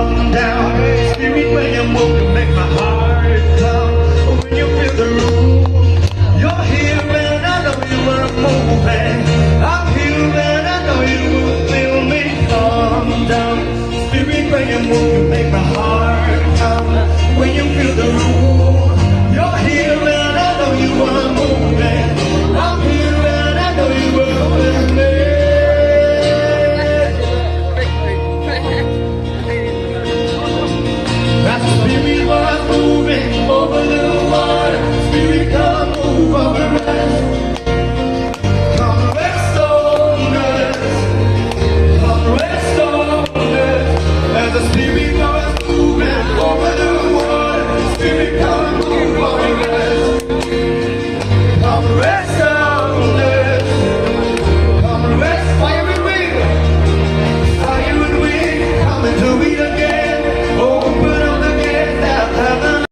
calm down. Spirit, when you move, you make my heart pound. When you feel the room, you're here and I know you are moving. I'm here and I know you will feel me. Calm down. Spirit, when you move, you make my heart pound. When you feel the room, you're here and I know you are moving. I'm here and I know you will feel me. Spirit was moving over the water. Spirit, come move over us. Come rest on us. Come rest on us. As the Spirit